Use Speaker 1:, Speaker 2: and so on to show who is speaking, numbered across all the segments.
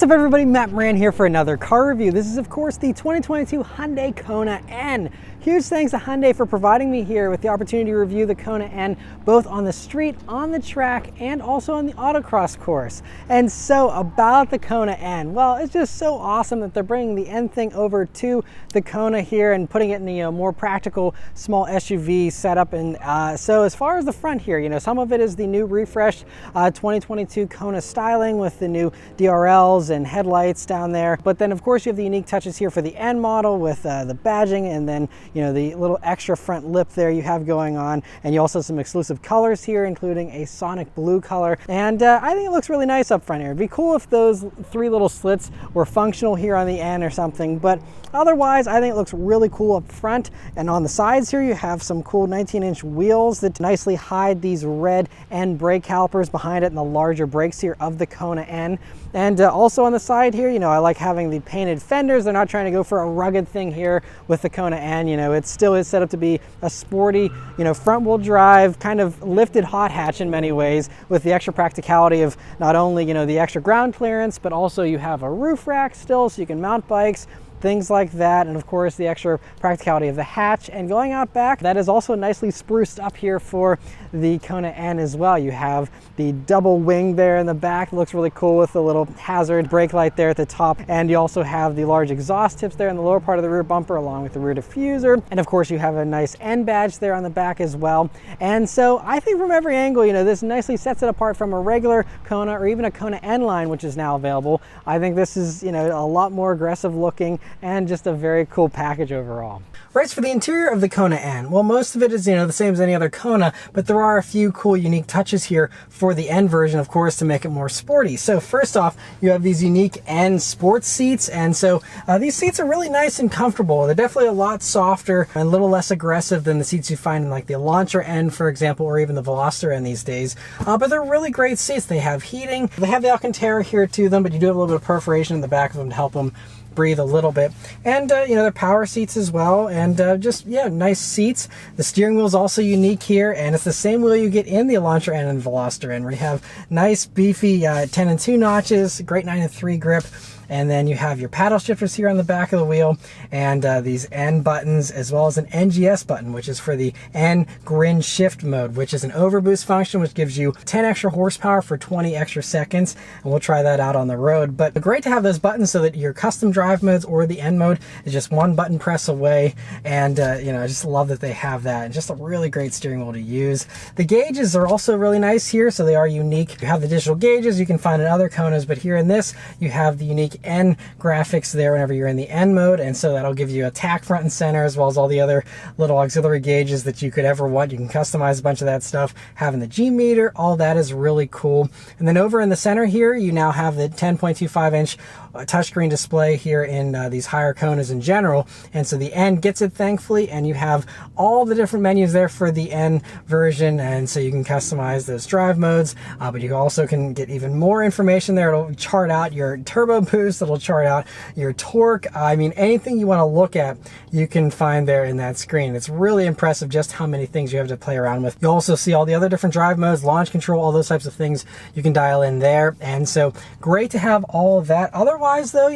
Speaker 1: What's up everybody, Maran here for another car review. This is of course the 2022 Hyundai Kona N. Huge thanks to Hyundai for providing me here with the opportunity to review the Kona N both on the street, on the track, and also on the autocross course. And so about the Kona N, well, it's just so awesome that they're bringing the N thing over to the Kona here and putting it in the more practical small SUV setup. And so as far as the front here, some of it is the new refreshed 2022 Kona styling with the new DRLs and headlights down there. But then of course you have the unique touches here for the N model with the badging, and then the little extra front lip there you have going on. And you also have some exclusive colors here, including a sonic blue color. And I think it looks really nice up front here. It'd be cool if those three little slits were functional here on the N or something, but otherwise I think it looks really cool up front. And on the sides here you have some cool 19-inch wheels that nicely hide these red N brake calipers behind it and the larger brakes here of the Kona N. And also on the side here, I like having the painted fenders. They're not trying to go for a rugged thing here with the Kona N. It still is set up to be a sporty, front wheel drive, kind of lifted hot hatch in many ways, with the extra practicality of not only, the extra ground clearance, but also you have a roof rack still so you can mount bikes, things like that. And of course the extra practicality of the hatch. And going out back, that is also nicely spruced up here for the Kona N as well. You have the double wing there in the back. It looks really cool with the little hazard brake light there at the top. And you also have the large exhaust tips there in the lower part of the rear bumper, along with the rear diffuser. And of course you have a nice N badge there on the back as well. And so I think from every angle, this nicely sets it apart from a regular Kona or even a Kona N line, which is now available. I think this is, a lot more aggressive looking and just a very cool package overall. Right, for the interior of the Kona N, well, most of it is, the same as any other Kona, but there are a few cool unique touches here for the N version, of course, to make it more sporty. So first off, you have these unique N sports seats, and so these seats are really nice and comfortable. They're definitely a lot softer and a little less aggressive than the seats you find in like the Elantra N, for example, or even the Veloster N these days. But they're really great seats. They have heating. They have the Alcantara here to them, but you do have a little bit of perforation in the back of them to help them breathe a little bit. And they're power seats as well, and nice seats. The steering wheel is also unique here, and it's the same wheel you get in the Elantra N and Veloster N, where you have nice beefy 10 and 2 notches, great 9 and 3 grip. And then you have your paddle shifters here on the back of the wheel, and these N buttons, as well as an NGS button, which is for the N Grin Shift mode, which is an overboost function, which gives you 10 extra horsepower for 20 extra seconds. And we'll try that out on the road. But great to have those buttons so that your custom drive modes or the N mode is just one button press away. And I just love that they have that, and just a really great steering wheel to use. The gauges are also really nice here, so they are unique. You have the digital gauges you can find in other Konas, but here in this you have the unique N graphics there whenever you're in the N mode, and so that'll give you a tack front and center, as well as all the other little auxiliary gauges that you could ever want. You can customize a bunch of that stuff. Having the G meter, all that is really cool. And then over in the center here, you now have the 10.25-inch touchscreen display here in these higher Konas in general, and so the N gets it, thankfully, and you have all the different menus there for the N version, and so you can customize those drive modes, but you also can get even more information there. It'll chart out your turbo boost, it'll chart out your torque. I mean, anything you want to look at, you can find there in that screen. It's really impressive just how many things you have to play around with. You'll also see all the other different drive modes, launch control, all those types of things you can dial in there, and so great to have all of that. Otherwise, though,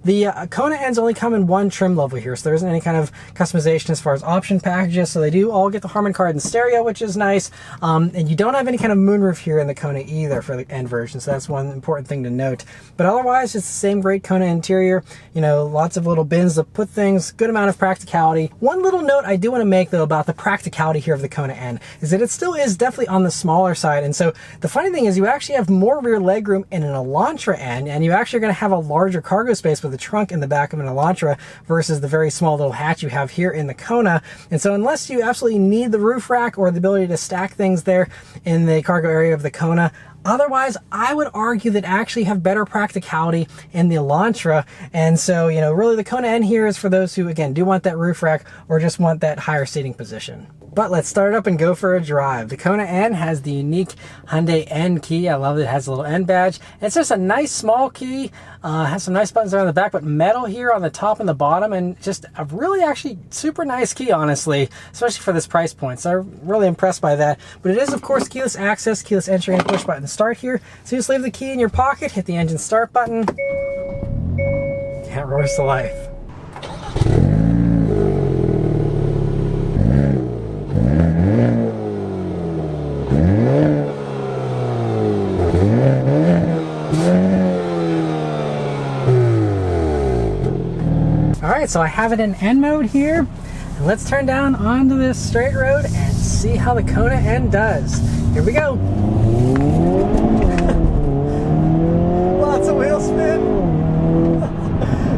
Speaker 1: the Kona N's only come in one trim level here, so there isn't any kind of customization as far as option packages. So they do all get the Harman Kardon stereo, which is nice, and you don't have any kind of moonroof here in the Kona either for the N version, so that's one important thing to note. But otherwise, it's the same great Kona interior, lots of little bins to put things, good amount of practicality. One little note I do want to make, though, about the practicality here of the Kona N is that it still is definitely on the smaller side. And so the funny thing is you actually have more rear legroom in an Elantra N, and you actually are going to have a larger cargo space with a trunk in the back of an Elantra versus the very small little hatch you have here in the Kona. And so unless you absolutely need the roof rack or the ability to stack things there in the cargo area of the Kona, otherwise, I would argue that actually have better practicality in the Elantra. And so, really the Kona N here is for those who, again, do want that roof rack or just want that higher seating position. But let's start it up and go for a drive. The Kona N has the unique Hyundai N key. I love it. It has a little N badge. It's just a nice small key. Has some nice buttons around the back, but metal here on the top and the bottom, and just a really actually super nice key, honestly, especially for this price point. So I'm really impressed by that. But it is, of course, keyless access, keyless entry, and push button start here. So you just leave the key in your pocket, hit the engine start button, and it roars to life. Alright, so I have it in N mode here. And let's turn down onto this straight road and see how the Kona N does. Here we go. Lots of wheel spin.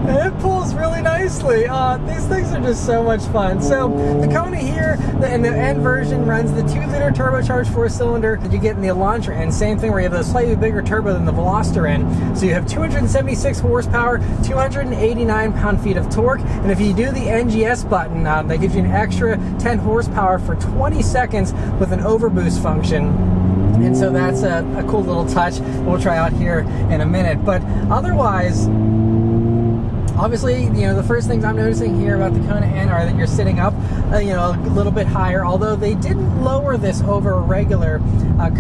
Speaker 1: And it pulls really nicely. These things are just so much fun. So the Kona here, in the N version, runs the 2-liter turbocharged 4-cylinder that you get in the Elantra N. Same thing where you have a slightly bigger turbo than the Veloster N. So you have 276 horsepower, 289 pound-feet of torque. And if you do the NGS button, that gives you an extra 10 horsepower for 20 seconds with an overboost function. And so that's a cool little touch we'll try out here in a minute. But otherwise, obviously, you know, the first things I'm noticing here about the Kona N are that you're sitting up, you know, a little bit higher, although they didn't lower this over a regular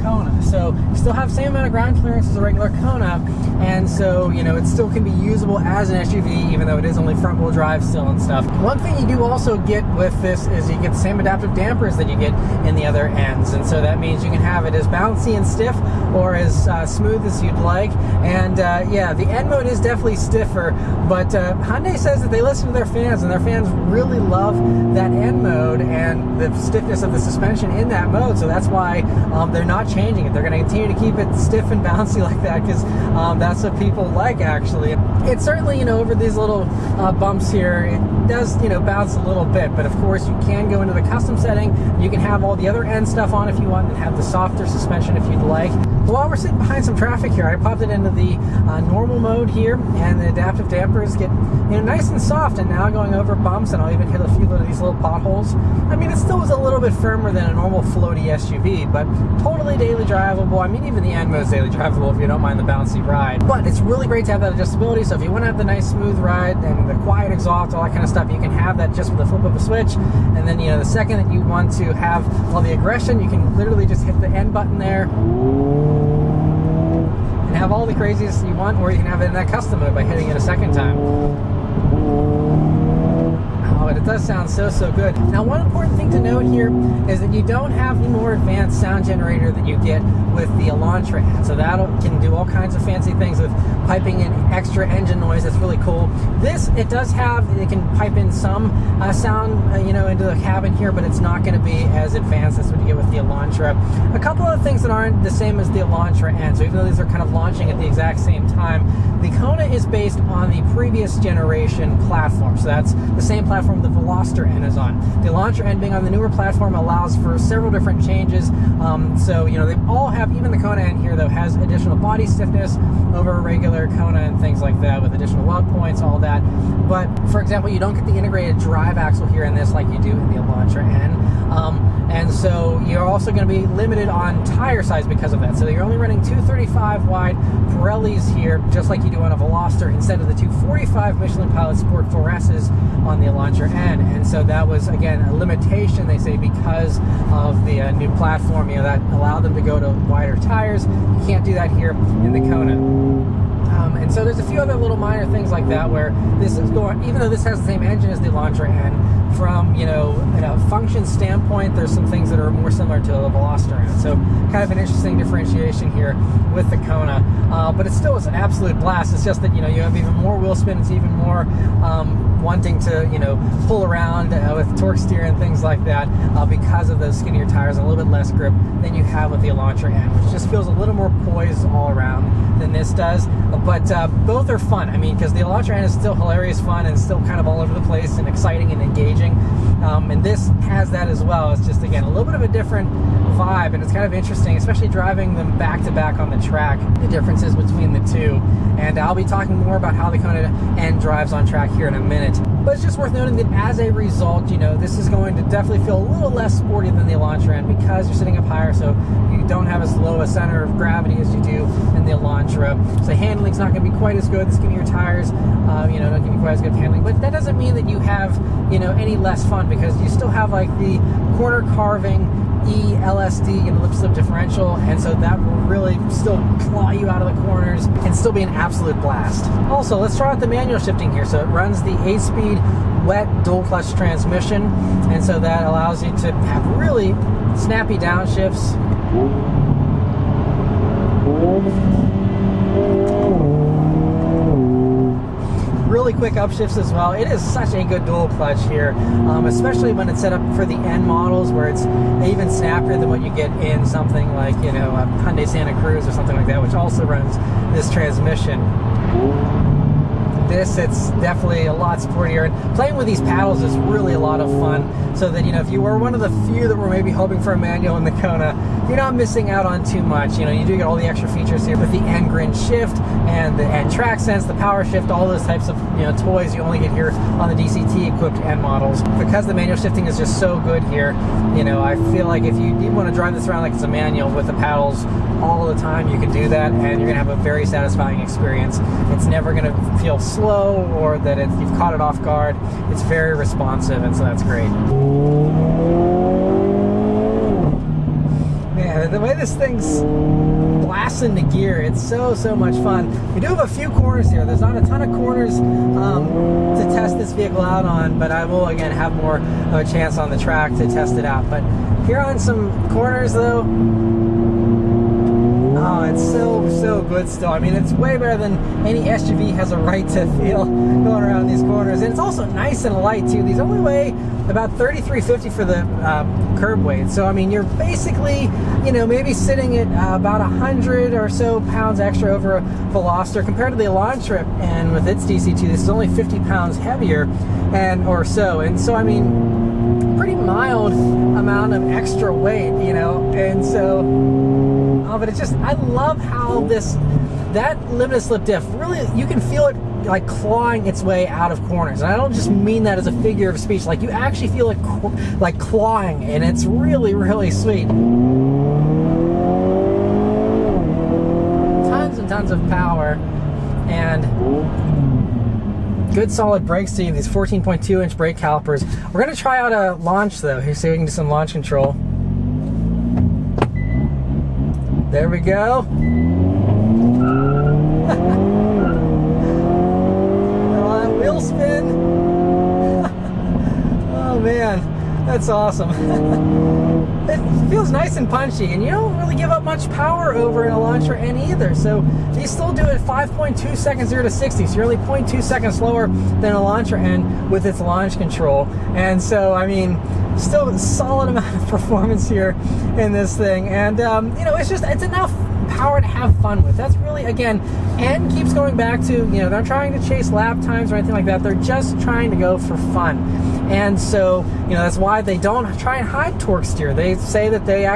Speaker 1: Kona. So you still have the same amount of ground clearance as a regular Kona, and so, you know, it still can be usable as an SUV, even though it is only front-wheel drive still and stuff. One thing you do also get with this is you get the same adaptive dampers that you get in the other Ns, and so that means you can have it as bouncy and stiff or as smooth as you'd like. And yeah, the N mode is definitely stiffer, but Hyundai says that they listen to their fans, and their fans really love that N mode and the stiffness of the suspension in that mode. So that's why they're not changing it. They're going to continue to keep it stiff and bouncy like that, because that's what people like, actually. It's certainly, you know, over these little bumps here, it does, you know, bounce a little bit, but of course you can go into the custom setting. You can have all the other N stuff on if you want, and have the softer suspension if you'd like. But while we're sitting behind some traffic here, I popped it into the normal mode here, and the adaptive dampers get, you know, nice and soft. And now going over bumps, and I'll even hit a few of these little potholes. I mean, it still was a little bit firmer than a normal floaty SUV, but totally daily drivable. I mean, even the N mode is daily drivable if you don't mind the bouncy ride. But it's really great to have that adjustability. So if you want to have the nice smooth ride and the quiet exhaust, all that kind of stuff, you can have that just with the flip of a switch. And then, you know, the second that you want to have all the aggression, you can literally just hit the N button there and have all the craziest you want, or you can have it in that custom mode by hitting it a second time. Oh, but it does sound so good. Now, one important thing to note here is that you don't have the more advanced sound generator that you get with the Elantra N. So that can do all kinds of fancy things with piping in extra engine noise. That's really cool. This, it does have, it can pipe in some sound, you know, into the cabin here, but it's not going to be as advanced as what you get with the Elantra. A couple of things that aren't the same as the Elantra N. So even though these are kind of launching at the exact same time, the Kona is based on the previous generation platform. So that's the same platform the Veloster N is on. The Elantra N being on the newer platform allows for several different changes. So, you know, they all have, even the Kona N here, though, has additional body stiffness over a regular Kona and things like that, with additional lug points, all that. But, for example, you don't get the integrated drive axle here in this like you do in the Elantra N. And so you're also going to be limited on tire size because of that. So you're only running 235 wide Pirellis here, just like you do on a Veloster, instead of the 245 Michelin Pilot Sport 4S's on the Elantra N. And so that was, again, a limitation, they say, because of the new platform, you know, that allowed them to go to wider tires. You can't do that here in the Kona. And so there's a few other little minor things like that where this is going, even though this has the same engine as the Elantra N, from, you know, in a function standpoint, there's some things that are more similar to the Veloster N. So kind of an interesting differentiation here with the Kona. But it still is an absolute blast. It's just that, you know, you have even more wheel spin. It's even more wanting to, you know, pull around with torque steer and things like that because of those skinnier tires and a little bit less grip than you have with the Elantra N, which just feels a little more poised all around than this does. But both are fun. I mean, because the Elantra N is still hilarious fun and still kind of all over the place and exciting and engaging. And this has that as well. It's just, again, a little bit of a different vibe, and it's kind of interesting, especially driving them back to back on the track, the differences between the two. And I'll be talking more about how the Kona N drives on track here in a minute. But it's just worth noting that as a result, you know, this is going to definitely feel a little less sporty than the Elantra N because you're sitting up higher, so you don't have as low a center of gravity as you do in the Elantra. So handling's not going to be quite as good. The skinnier tires, you know, don't give you quite as good handling. But that doesn't mean that you have, you know, any less fun, because you still have like the corner carving LSD and lip slip differential, and so that will really still claw you out of the corners and still be an absolute blast. Also, let's try out the manual shifting here. So it runs the 8-speed wet dual clutch transmission, and so that allows you to have really snappy downshifts. Really quick upshifts as well. It is such a good dual clutch here, especially when it's set up for the N models, where it's even snappier than what you get in something like, you know, a Hyundai Santa Cruz or something like that, which also runs this transmission. It's definitely a lot sportier, and playing with these paddles is really a lot of fun, so that, you know, if you were one of the few that were maybe hoping for a manual in the Kona, you're not missing out on too much. You know, you do get all the extra features here with the N grin shift and the N track sense, the power shift, all those types of, you know, toys you only get here on the DCT equipped N models. Because the manual shifting is just so good here, you know, I feel like if you want to drive this around like it's a manual with the paddles all the time, you can do that, and you're gonna have a very satisfying experience. It's never gonna feel slow or that you've caught it off guard. It's very responsive, and so that's great. Man, the way this thing's blasts into gear, it's so much fun. We do have a few corners here. There's not a ton of corners to test this vehicle out on, but I will again have more of a chance on the track to test it out. But here on some corners though, oh, it's so good still. I mean, it's way better than any SUV has a right to feel going around these corners. And it's also nice and light too. These only weigh about 3350 for the curb weight. So I mean, you're basically, you know, maybe sitting at about 100 or so pounds extra over a Veloster compared to the Elantra N with its DCT. This is only 50 pounds heavier or so. And so I mean, pretty mild amount of extra weight, you know. And so but it's just, I love how that limited slip diff, really, you can feel it like clawing its way out of corners. And I don't just mean that as a figure of speech. Like, you actually feel it like clawing, and it's really, really sweet. Tons and tons of power, and good solid brakes to you. These 14.2-inch brake calipers. We're going to try out a launch though. Here, so we can do some launch control. There we go. Wheel spin. Oh man, that's awesome. It feels nice and punchy, and you don't really give up much power over an Elantra N either. So these still do it 5.2 seconds 0 to 60. So you're only 0.2 seconds slower than Elantra N with its launch control. And so, I mean, still a solid amount of performance here in this thing. And you know, it's enough power to have fun with. That's really, again, N keeps going back to, you know, they're not trying to chase lap times or anything like that. They're just trying to go for fun. And so, you know, that's why they don't try and hide torque steer. They say that they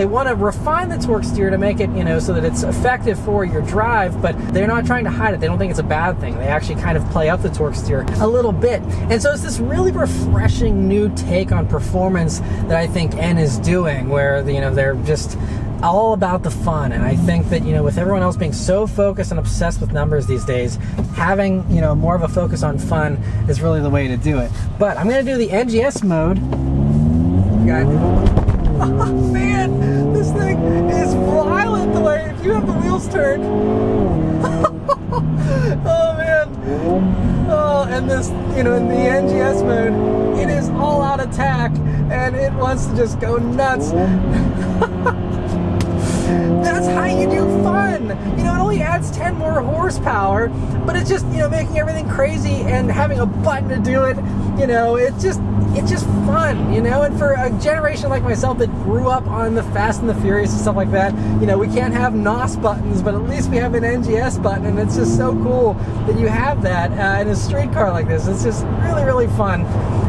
Speaker 1: want to refine the torque steer to make it, you know, so that it's effective for your drive, but they're not trying to hide it. They don't think it's a bad thing. They actually kind of play up the torque steer a little bit. And so it's this really refreshing new take on performance that I think N is doing, where, you know, they're just all about the fun. And I think that, you know, with everyone else being so focused and obsessed with numbers these days, having, you know, more of a focus on fun is really the way to do it. But I'm going to do the NGS mode. Oh man, this thing is violent the way, if you have the wheels turned. Oh man. Oh, and this, you know, in the NGS mode, it is all out attack, and it wants to just go nuts. That's how you do fun. You know, it only adds 10 more horsepower, but it's just, you know, making everything crazy and having a button to do it. You know, it's just fun, you know. And for a generation like myself that grew up on the Fast and the Furious and stuff like that, you know, we can't have NOS buttons, but at least we have an NGS button, and it's just so cool that you have that in a street car like this. It's just really, really fun.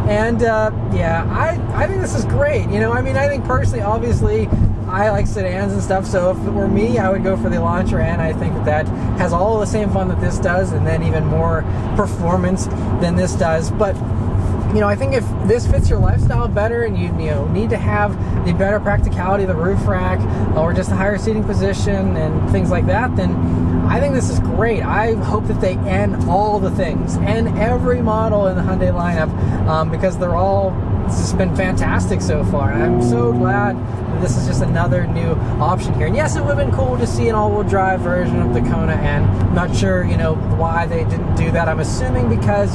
Speaker 1: And yeah, I think this is great. You know, I mean, I think personally, obviously, I like sedans and stuff, so if it were me, I would go for the Elantra N. I think that has all the same fun that this does, and then even more performance than this does. But I think if this fits your lifestyle better and you need to have the better practicality of the roof rack or just a higher seating position and things like that, then I think this is great. I hope that they end all the things and every model in the Hyundai lineup because it's just been fantastic so far. And I'm so glad that this is just another new option here. And yes, it would have been cool to see an all-wheel drive version of the Kona N. I'm not sure, why they didn't do that. I'm assuming because,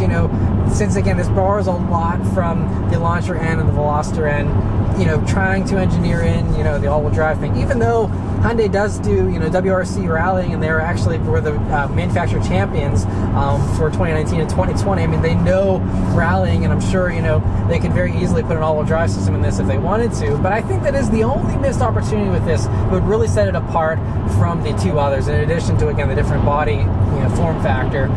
Speaker 1: since again, this borrows a lot from the Elantra N and the Veloster N, trying to engineer in, the all-wheel drive thing, even though Hyundai does do, WRC rallying, and they were the manufacturer champions for 2019 and 2020. I mean, they know rallying, and I'm sure, they could very easily put an all-wheel drive system in this if they wanted to. But I think that is the only missed opportunity with this that would really set it apart from the two others, in addition to, again, the different body, form factor.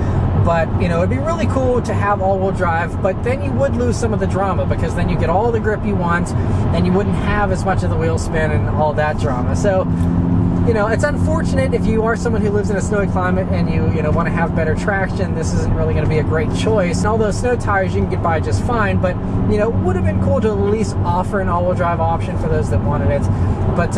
Speaker 1: But, it'd be really cool to have all-wheel drive, but then you would lose some of the drama because then you get all the grip you want and you wouldn't have as much of the wheel spin and all that drama. So, it's unfortunate if you are someone who lives in a snowy climate and you want to have better traction. This isn't really going to be a great choice. And although snow tires you can get by just fine, but, it would have been cool to at least offer an all-wheel drive option for those that wanted it. But,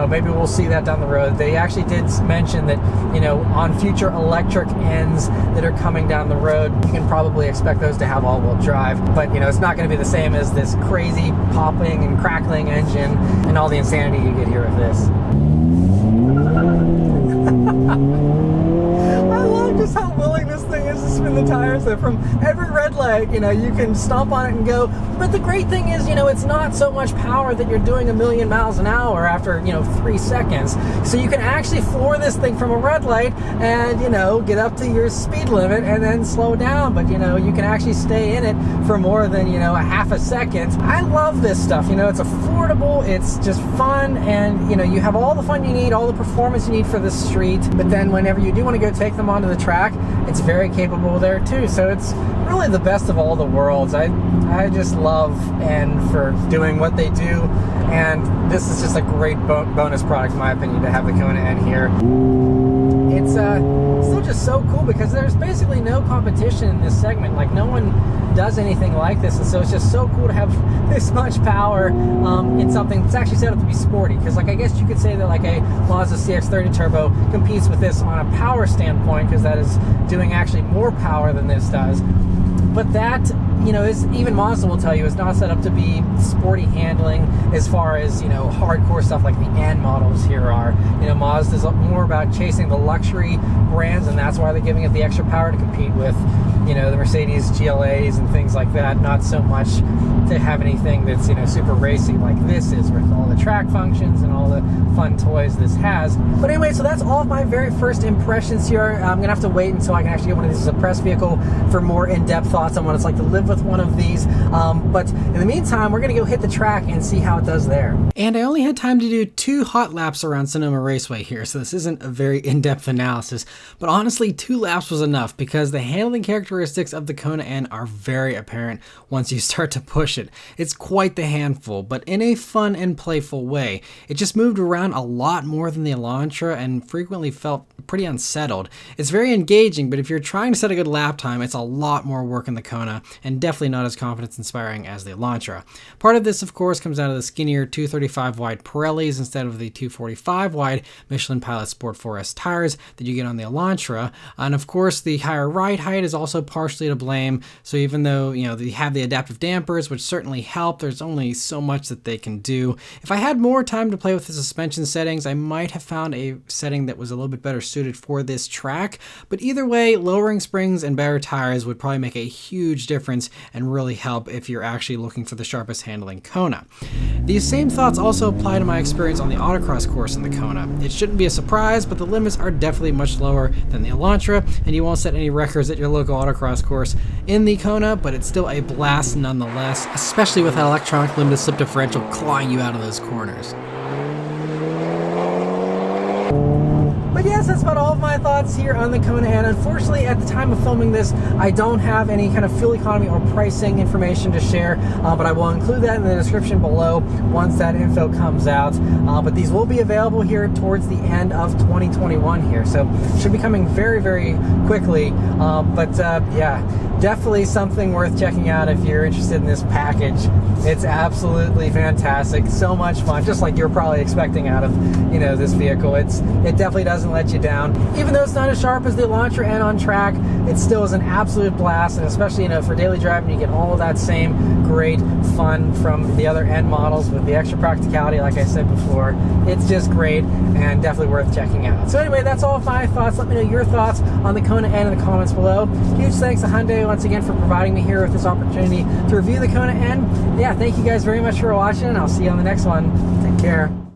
Speaker 1: maybe we'll see that down the road. They actually did mention that, on future electric Ns that are coming down the road, you can probably expect those to have all-wheel drive. But, it's not going to be the same as this crazy popping and crackling engine and all the insanity you get here with this. I love just how willing this thing is to spin the tires. So from every red light, you can stomp on it and go. But the great thing is, it's not so much power that you're doing 1,000,000 miles an hour after, 3 seconds. So you can actually floor this thing from a red light and, get up to your speed limit and then slow down. But, you can actually stay in it for more than, a half a second. I love this stuff. It's affordable, it's just fun, and, you have all the fun you need, all the performance you need for the street. But then whenever you do want to go take them onto the track, it's very capable there too. So it's really the best of all the worlds. I just love N for doing what they do, and this is just a great bonus product in my opinion to have the Kona N here. It's still just so cool because there's basically no competition in this segment. Like, no one does anything like this, and so it's just so cool to have this much power in something that's actually set up to be sporty. Because, I guess you could say that a Mazda CX-30 Turbo competes with this on a power standpoint, because that is doing actually more power than this does. But that, is, even Mazda will tell you, is not set up to be sporty handling as far as, hardcore stuff like the N models here are. Mazda's more about chasing the luxury brands, and that's why they're giving it the extra power to compete with, the Mercedes GLAs and things like that. Not so much to have anything that's, super racy like this is, with all the track functions and all the fun toys this has. But anyway, so that's all of my very first impressions here. I'm gonna have to wait until I can actually get one of these as a press vehicle for more in-depth thoughts on what it's like to live with one of these. But in the meantime, we're gonna go hit the track and see how it does there. And I only had time to do 2 hot laps around Sonoma Raceway here, so this isn't a very in-depth analysis, but honestly 2 laps was enough because the handling characteristics of the Kona N are very apparent once you start to push it. It's quite the handful, but in a fun and playful way. It just moved around a lot more than the Elantra and frequently felt pretty unsettled. It's very engaging, but if you're trying to set a good lap time, it's a lot more work in the Kona and definitely not as confidence-inspiring as the Elantra. Part of this, of course, comes out of the skinnier 235 wide Pirellis instead of the 245 wide Michelin Pilot Sport 4S tires that you get on the Elantra. And of course, the higher ride height is also partially to blame. So even though, they have the adaptive dampers, which certainly help, there's only so much that they can do. If I had more time to play with the suspension settings, I might have found a setting that was a little bit better suited for this track. But either way, lowering springs and better tires would probably make a huge difference and really help if you're actually looking for the sharpest handling Kona. These same thoughts also apply to my experience on the autocross course in the Kona. It shouldn't be a surprise, but the limits are definitely much lower than the Elantra, and you won't set any records at your local autocross course in the Kona, but it's still a blast nonetheless, especially with that electronic limited slip differential clawing you out of those corners. But yes, that's about all of my thoughts here on the Kona N. Unfortunately, at the time of filming this, I don't have any kind of fuel economy or pricing information to share, but I will include that in the description below once that info comes out. But these will be available here towards the end of 2021 here, so should be coming very, very quickly. Yeah, definitely something worth checking out if you're interested in this package. It's absolutely fantastic, so much fun, just like you're probably expecting out of, you know, this vehicle. It definitely doesn't let you down. Even though it's not as sharp as the Elantra N on track, it still is an absolute blast, and especially, you know, for daily driving, you get all of that same great fun from the other N models with the extra practicality, like I said before. It's just great and definitely worth checking out. So anyway, that's all of my thoughts. Let me know your thoughts on the Kona N in the comments below. Huge thanks to Hyundai once again for providing me here with this opportunity to review the Kona N. Yeah, thank you guys very much for watching, and I'll see you on the next one. Take care.